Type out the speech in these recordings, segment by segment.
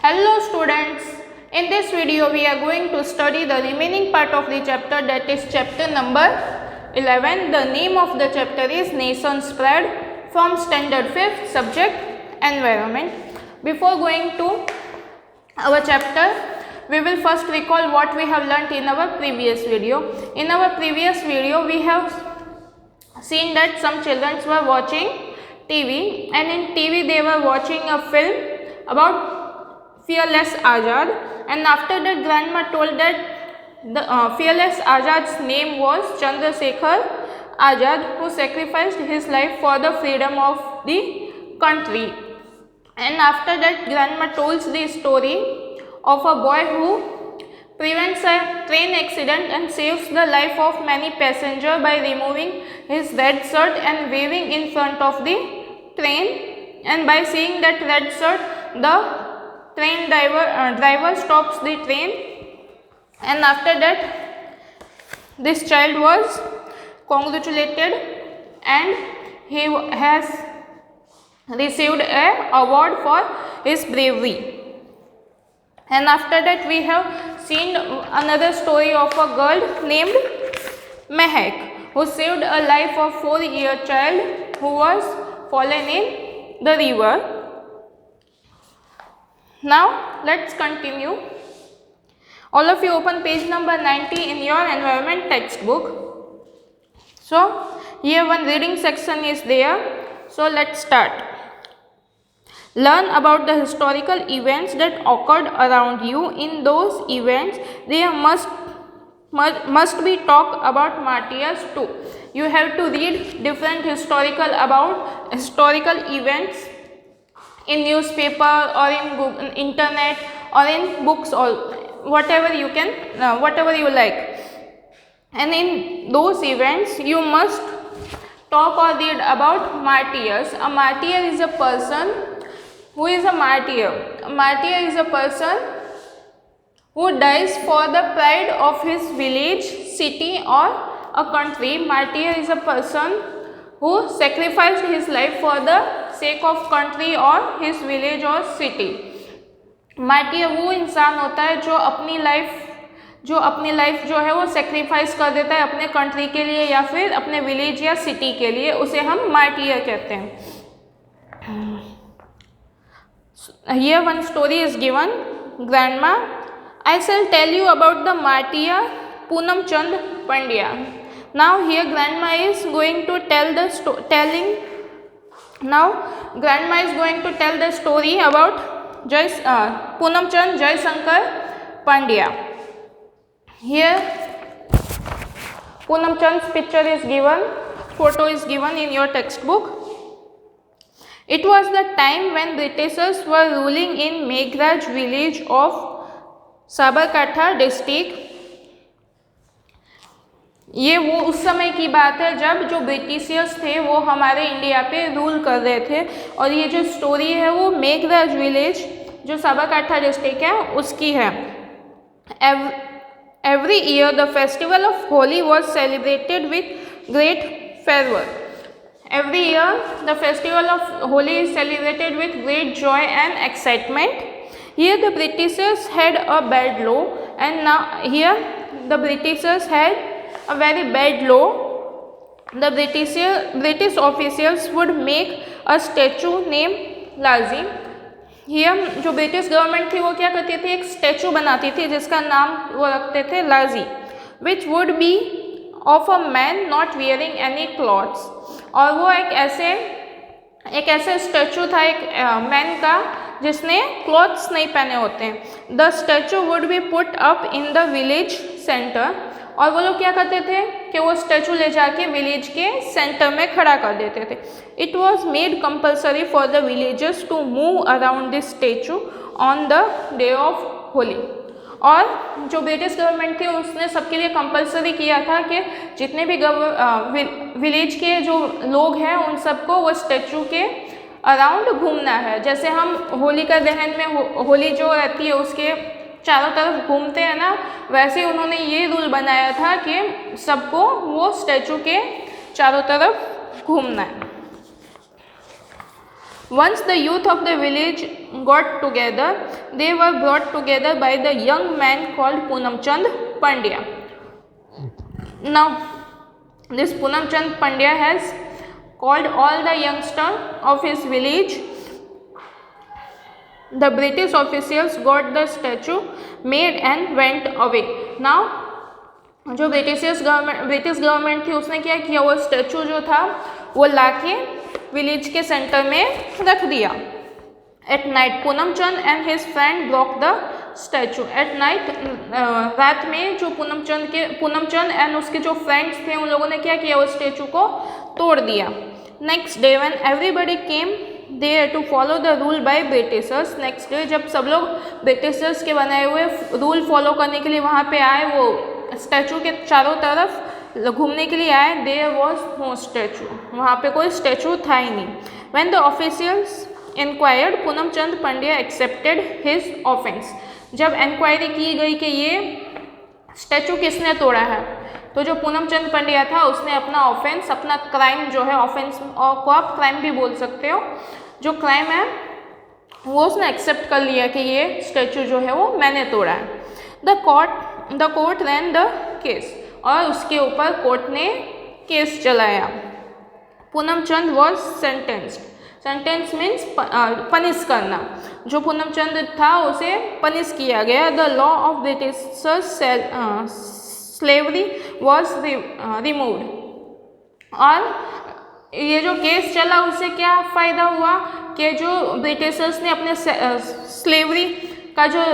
Hello students, in this video we are going to study the remaining part of the chapter, that is chapter number 11. The name of the chapter is Nation Spread, from standard 5th, subject environment. Before going to our chapter, we will first recall what we have learnt in our previous video. In our previous video we have seen that some children were watching TV, and in TV they were watching a film about Fearless Azad, and after that grandma told that the Fearless Azad's name was Chandrasekhar Azad, who sacrificed his life for the freedom of the country. And after that grandma told the story of a boy who prevents a train accident and saves the life of many passengers by removing his red shirt and waving in front of the train, and by seeing that red shirt the train driver stops the train, and after that this child was congratulated and he has received an award for his bravery. And after that we have seen another story of a girl named Mehak, who saved a life of 4-year child who was fallen in the river. Now let's continue. All of you open page number 90 in your environment textbook. So here one reading section is there. So let's start. Learn about the historical events that occurred around you. In those events there must be talk about martyrs too. You have to read different historical events in newspaper or in Google, internet, or in books, or whatever you can, whatever you like. And in those events you must talk or read about martyrs. A martyr is a person who is a martyr. A martyr is a person who dies for the pride of his village, city, or a country. Martyr is a person who sacrificed his life for the sake of country or his village or city. Martyr वो इंसान होता है जो अपनी life जो है वो sacrifice कर देता है अपने कंट्री के लिए या फिर अपने विलेज या सिटी के लिए, उसे हम मार्टियर कहते हैं. Here one story is given. Grandma, I shall tell you about the martyr Poonam Chand Pandya. Now here grandma is going to tell the story about Poonam Chand Jaisankar Pandya. Here Poonam Chand's picture is given, photo is given in your textbook. It was the time when Britishers were ruling in Meghraj village of Sabarkantha district. ये वो उस समय की बात है जब जो Britishers थे वो हमारे इंडिया पे रूल कर रहे थे, और ये जो स्टोरी है वो मेघराज विलेज जो साबरकांठा डिस्ट्रिक्ट है उसकी है. Every year the festival of Holi was celebrated with great fervor. Every year the festival of Holi is celebrated with great joy and excitement. Here the Britishers had a bad law, and now here the Britishers had a very bad law. The British officials would make a statue named Lazi. Here जो British government थी वो क्या करती थी, एक statue बनाती थी जिसका नाम वो रखते थे लाजी, which would be of a man not wearing any clothes. और वो एक ऐसे स्टैचू था एक मैन का जिसने क्लॉथ्स नहीं पहने होते हैं. The statue would be put up in the village centre. और वो लोग क्या करते थे कि वो स्टैचू ले जाके विलेज के सेंटर में खड़ा कर देते थे. It was made compulsory for the villagers to move around this statue on the day of Holi. और जो ब्रिटिश गवर्नमेंट थी उसने सबके लिए कंपल्सरी किया था कि जितने भी विलेज के जो लोग हैं उन सबको वो स्टैचू के अराउंड घूमना है. जैसे हम होलिका दहन में होली जो रहती है उसके चारों तरफ घूमते हैं ना, वैसे उन्होंने ये रूल बनाया था कि सबको वो स्टैचू के चारों तरफ घूमना है. Once the youth of the village got together, they were brought together by the young man called Poonam Chand Pandya. Now, this Poonam Chand Pandya has called all the youngsters of his village. The British officials got the statue made and went away. Now, जो British government थी उसने क्या किया, वो statue जो था वो लाके विलेज के सेंटर में रख दिया. At night Poonam Chand and his friend block the statue. At night, रात में जो पूनम चंद एंड उसके जो फ्रेंड्स थे उन लोगों ने क्या किया, वो स्टैचू को तोड़ दिया. Next day when everybody came there to follow the rule by Britishers. Next day जब सब लोग ब्रिटिशर्स के बनाए हुए रूल फॉलो करने के लिए वहाँ पे आए, वो स्टैचू के चारों तरफ घूमने के लिए आए, देयर वॉज नो स्टैचू. वहाँ पे कोई स्टैचू था ही नहीं. When the officials inquired, Poonam Chand Pandya accepted his offence. जब इंक्वायरी की गई कि ये स्टैचू किसने तोड़ा है, तो जो पूनम चंद पंड्या था उसने अपना ऑफेंस, अपना क्राइम जो है, ऑफेंस को आप क्राइम भी बोल सकते हो, जो क्राइम है वो उसने एक्सेप्ट कर लिया कि ये स्टैचू जो है वो मैंने तोड़ा है. The court ran the case. और उसके ऊपर कोर्ट ने केस चलाया. Poonam Chand was sentenced. Sentence means punish करना. जो पूनम चंद था उसे पनिश किया गया. The law of British slavery was removed. और ये जो केस चला उससे क्या फ़ायदा हुआ कि जो ब्रिटिशर्स ने अपने स्लेवरी का जो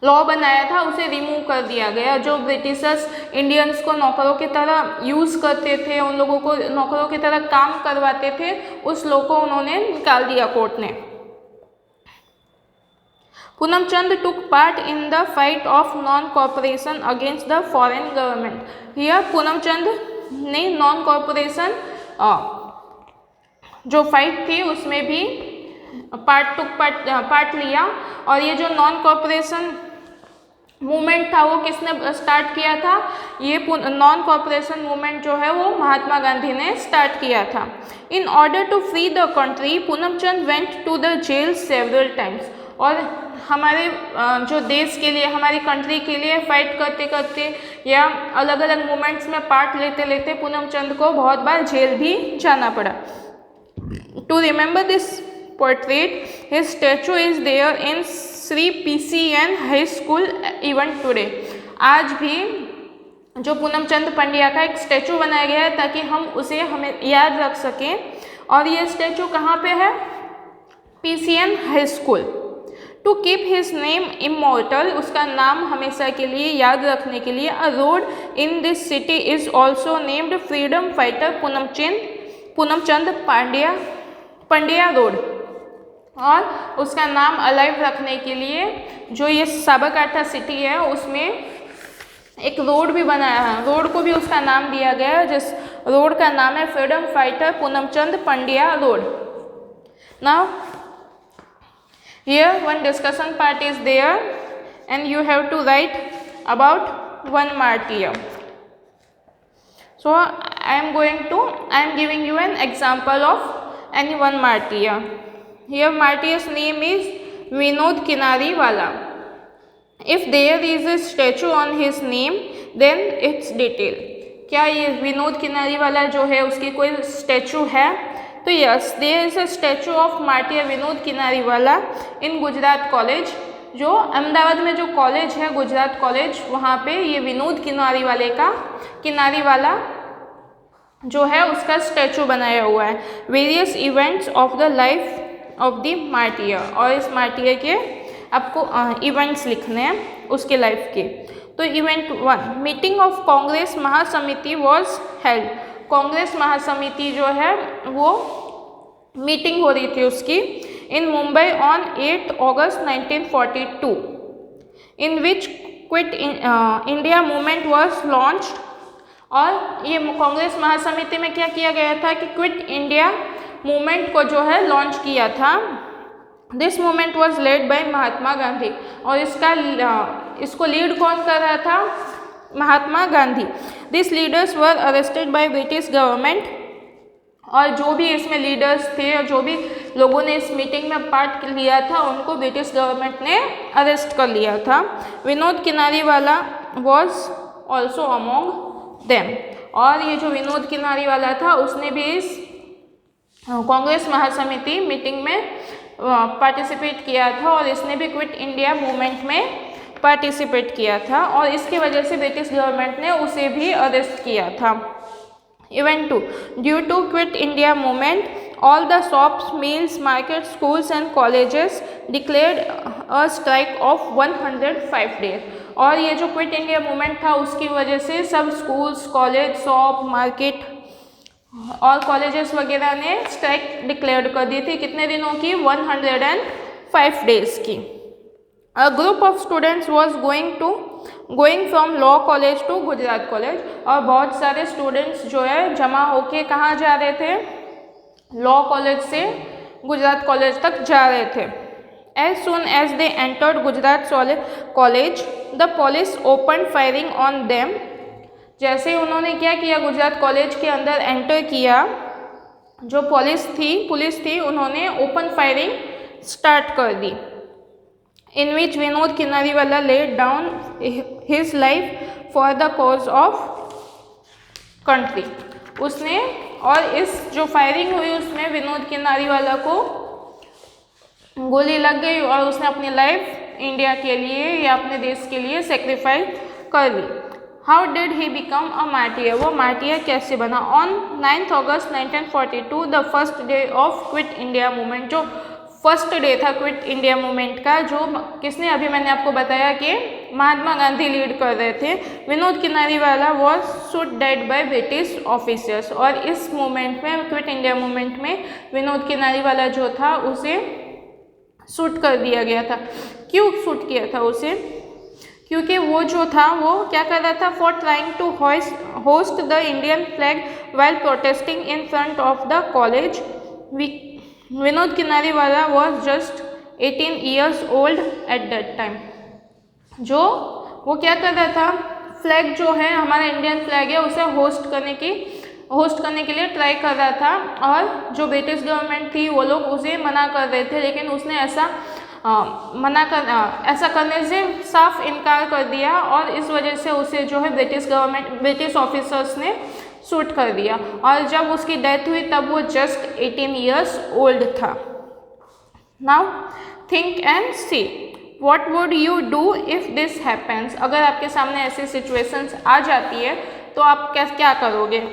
लॉ बनाया था उसे रिमूव कर दिया गया. जो ब्रिटिशर्स इंडियंस को नौकरों की तरह यूज़ करते थे, उन लोगों को नौकरों की तरह काम करवाते थे, उस लॉ को उन्होंने निकाल दिया कोर्ट ने. Poonam Chand took part in the fight of non corporation against the foreign government. Here Poonam Chand ने नॉन कॉर्पोरेशन जो फाइट थी उसमें भी पार्ट लिया. और ये जो नॉन कॉर्पोरेशन मूवमेंट था वो किसने स्टार्ट किया था, ये नॉन कॉर्पोरेशन मूवमेंट जो है वो महात्मा गांधी ने स्टार्ट किया था. In order to free the country Poonam Chand went to the jail several times. और हमारे जो देश के लिए, हमारी कंट्री के लिए फाइट करते करते या अलग अलग मूवमेंट्स में पार्ट लेते लेते पूनम चंद को बहुत बार जेल भी जाना पड़ा. To remember this portrait, his statue is there in Sri PCN High School even today. आज भी जो पूनम चंद पंड्या का एक स्टैचू बनाया गया है ताकि हम उसे हमें याद रख सकें. और ये स्टैचू कहाँ पे है, PCN high school. To keep his name immortal, उसका नाम हमेशा के लिए याद रखने के लिए, a road in this city is also named freedom fighter Poonam Chand Pandya road. और उसका नाम अलाइव रखने के लिए जो ये साबरकाठा सिटी है उसमें एक रोड भी बनाया है, रोड को भी उसका नाम दिया गया है, जिस रोड का नाम है freedom fighter Poonam Chand Pandya road. Now here one discussion part is there and you have to write about one martyr. So I am giving you an example of any one martyr. Here martyr's name is Vinod Kinariwala. If there is a statue on his name then its detail. क्या ये विनोद किनारीवाला जो है उसकी कोई statue है, तो yes there is a statue of martyr Vinod Kinariwala in Gujarat college. जो अहमदाबाद में जो कॉलेज है गुजरात कॉलेज, वहाँ पे ये विनोद किनारीवाला जो है उसका स्टैचू बनाया हुआ है. Various events of the life of the martyr, और इस मार्टियर के आपको इवेंट्स लिखने हैं उसके लाइफ के. तो event 1, meeting of Congress Mahasamiti was held. Congress Mahasamiti जो है वो मीटिंग हो रही थी उसकी in Mumbai on 8 August 1942, in which quit India movement was launched. और ये कांग्रेस महासमिति में क्या किया गया था कि क्विट इंडिया मूवमेंट को जो है लॉन्च किया था. This movement was led by Mahatma Gandhi, और इसको लीड कौन कर रहा था, Mahatma Gandhi. This leaders were arrested by British government और जो भी इसमें लीडर्स थे और जो भी लोगों ने इस मीटिंग में पार्ट लिया था उनको ब्रिटिश गवर्नमेंट ने अरेस्ट कर लिया था। Vinod Kinariwala was also among them. और ये जो विनोद किनारीवाला था उसने भी इस कांग्रेस महासमिति मीटिंग में पार्टिसिपेट किया था और इसने भी क्विट इंडिया मूवमेंट में पार्टिसिपेट किया था और इसकी वजह से ब्रिटिश गवर्नमेंट ने उसे भी अरेस्ट किया था। Event 2. Due to Quit India movement, all the shops, mills, markets, schools and colleges declared a strike of 105 days. और ये जो क्विट इंडिया मूवमेंट था उसकी वजह से सब स्कूल्स, कॉलेज, शॉप, मार्केट और कॉलेजेस वगैरह ने स्ट्राइक डिक्लेयर कर दी थी। कितने दिनों की? 105 डेज की। A group of students was going from law college to Gujarat college. और बहुत सारे स्टूडेंट्स जो है जमा होके कहाँ जा रहे थे? लॉ कॉलेज से गुजरात कॉलेज तक जा रहे थे। As soon as they entered Gujarat college, the police opened firing on them। जैसे ही उन्होंने क्या किया, गुजरात कॉलेज के अंदर एंटर किया, जो पुलिस थी उन्होंने ओपन फायरिंग स्टार्ट कर दी। In which Vinod किनारीवाला laid down his life for the cause of country। उसने और इस जो फायरिंग हुई उसमें विनोद किनारीवाला को गोली लग गई और उसने अपनी लाइफ इंडिया के लिए या अपने देश के लिए सेक्रीफाइस कर ली। How did he become a martyr? वो मार्टियर कैसे बना? On 9 August 1942 the first day of quit India movement. जो फर्स्ट डे था क्विट इंडिया मूवमेंट का, जो किसने, अभी मैंने आपको बताया कि महात्मा गांधी लीड कर रहे थे। Vinod Kinariwala was shot dead by British officers. और इस मूवमेंट में, क्विट इंडिया मूवमेंट में विनोद किनारीवाला जो था उसे शूट कर दिया गया था। क्यों शूट किया था उसे? क्योंकि वो जो था वो क्या कर रहा था? For trying to hoist the Indian flag while protesting in front of the college. Vinod Kinariwala was just 18 years old at that time. जो वो क्या कर रहा था? फ्लैग जो है हमारा इंडियन फ्लैग है उसे होस्ट करने के लिए ट्राई कर रहा था। और जो ब्रिटिश गवर्नमेंट थी वो लोग उसे मना कर रहे थे, लेकिन उसने ऐसा करने से साफ इनकार कर दिया और इस वजह से उसे जो है ब्रिटिश ऑफिसर्स ने शूट कर दिया। और जब उसकी डेथ हुई तब वो जस्ट 18 years ओल्ड था। Now think and see, what would you do if this happens? अगर आपके सामने ऐसी सिचुएशंस आ जाती है तो आप क्या करोगे?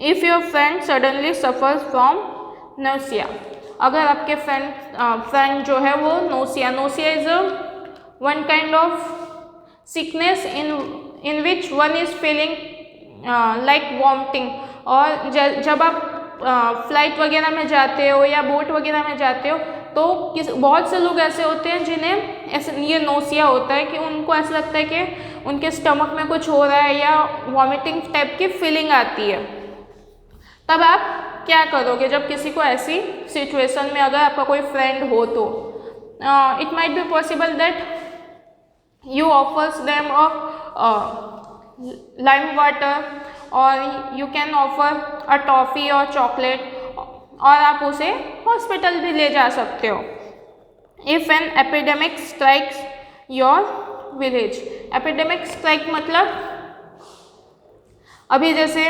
If your friend suddenly suffers from nausea. अगर आपके फ्रेंड जो है वो nausea is one kind of sickness in which one is feeling like vomiting. और जब आप फ्लाइट वगैरह में जाते हो या बोट वगैरह में जाते हो तो बहुत से लोग ऐसे होते हैं जिन्हें ऐसे ये नोसिया होता है कि उनको ऐसा लगता है कि उनके स्टमक में कुछ हो रहा है या वॉमिटिंग टाइप की फीलिंग आती है। तब आप क्या करोगे जब किसी को ऐसी सिचुएशन में, अगर आपका कोई फ्रेंड हो तो it might be possible that you offers them lime water or you can offer a toffee or chocolate और आप उसे हॉस्पिटल भी ले जा सकते हो। If an epidemic strikes your village, epidemic strike मतलब अभी जैसे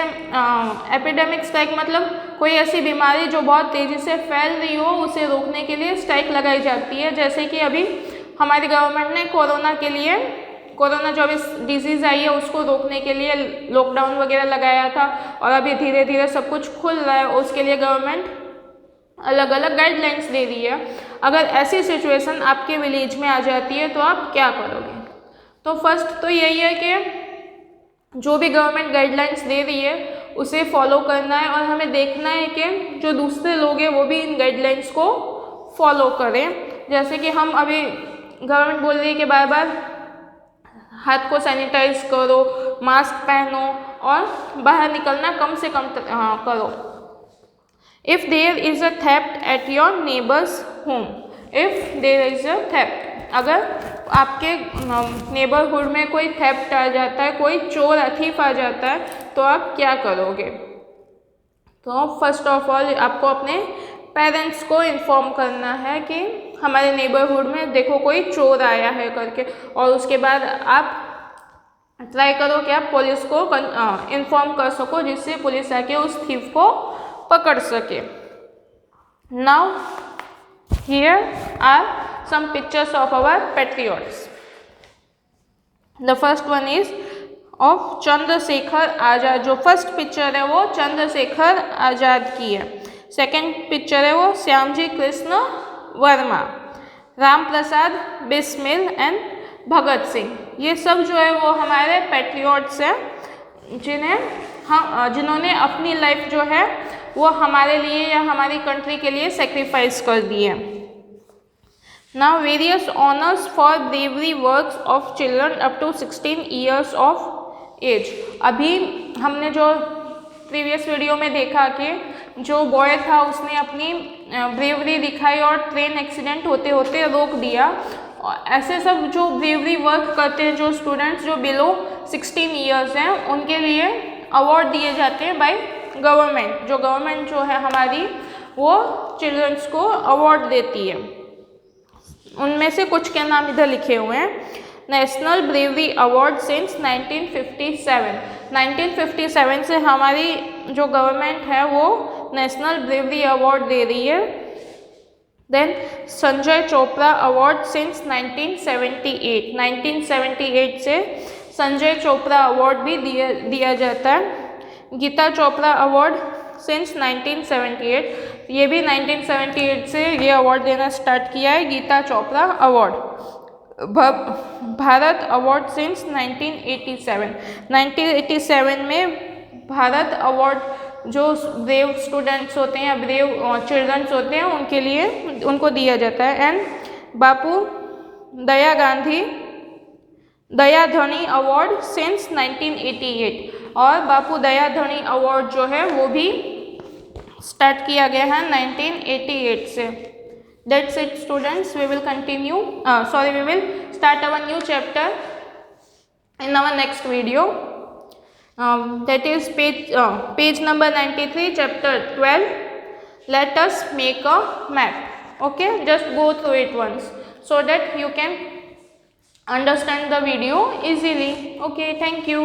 एपिडेमिक स्ट्राइक मतलब कोई ऐसी बीमारी जो बहुत तेज़ी से फैल रही हो उसे रोकने के लिए स्ट्राइक लगाई जाती है। जैसे कि अभी हमारी गवर्नमेंट ने कोरोना जो अभी डिजीज़ आई है उसको रोकने के लिए लॉकडाउन वगैरह लगाया था और अभी धीरे धीरे सब कुछ खुल रहा है, उसके लिए गवर्नमेंट अलग अलग गाइडलाइंस दे रही है। अगर ऐसी सिचुएशन आपके विलेज में आ जाती है तो आप क्या करोगे? तो फर्स्ट तो यही है कि जो भी गवर्नमेंट गाइडलाइंस दे रही है उसे फॉलो करना है और हमें देखना है कि जो दूसरे लोग हैं वो भी इन गाइडलाइंस को फॉलो करें। जैसे कि हम अभी गवर्नमेंट बोल रही है कि बार बार हाथ को सैनिटाइज करो, मास्क पहनो और बाहर निकलना कम से कम करो। If there is a theft at your neighbour's home, if there is a theft, अगर आपके नेबरहुड में कोई थेफ्ट आ जाता है, कोई चोर अथीफ आ जाता है तो आप क्या करोगे? तो फर्स्ट ऑफ ऑल आपको अपने पेरेंट्स को इन्फॉर्म करना है कि हमारे नेबरहुड में देखो कोई चोर आया है करके, और उसके बाद आप ट्राई करो कि आप पुलिस को इन्फॉर्म कर सको, जिससे पुलिस आके उस थीफ को पकड़ सके। Now here are some pictures of our patriots. The first one is of Chandrashekhar Azad. जो फर्स्ट पिक्चर है वो चंद्रशेखर आज़ाद की है। सेकंड पिक्चर है वो श्यामजी कृष्ण वर्मा, राम प्रसाद बिस्मिल एंड भगत सिंह। ये सब जो है वो हमारे पैट्रियट्स हैं, जिन्होंने अपनी लाइफ जो है वो हमारे लिए या हमारी कंट्री के लिए सेक्रीफाइस कर दी है। Now various honours for bravery works of children up to 16 years of age. अभी हमने जो प्रीवियस वीडियो में देखा कि जो बॉय था उसने अपनी ब्रेवरी दिखाई और ट्रेन एक्सीडेंट होते होते रोक दिया। ऐसे सब जो ब्रेवरी वर्क करते हैं, जो स्टूडेंट्स जो बिलो 16 ईयर्स हैं, उनके लिए अवार्ड दिए जाते हैं बाय गवर्नमेंट। जो गवर्नमेंट जो है हमारी वो चिल्ड्रंस को अवार्ड देती है। उनमें से कुछ के नाम इधर लिखे हुए हैं। National bravery award since 1957। 1957 से हमारी जो गवर्नमेंट है वो नेशनल ब्रेवरी अवार्ड दे रही है। Then Sanjay Chopra award since 1978। 1978 से संजय चोपड़ा अवार्ड भी दिया जाता है। Geeta Chopra award since 1978। ये भी 1978 से ये अवार्ड देना स्टार्ट किया है, Geeta Chopra award. Bharat award since 1987। 1987 में भारत अवार्ड जो ब्रेव स्टूडेंट्स होते हैं या ब्रेव चिल्ड्रंस होते हैं उनके लिए उनको दिया जाता है। एंड बापू दया गांधी दया धनी अवार्ड सिंस 1988। और बापू दया धनी अवार्ड जो है वो भी स्टार्ट किया गया है 1988 से। That's it students, we will continue, we will start our new chapter in our next video. That is page number 93, chapter 12. Let us make a map. Okay, just go through it once so that you can understand the video easily. Okay, thank you.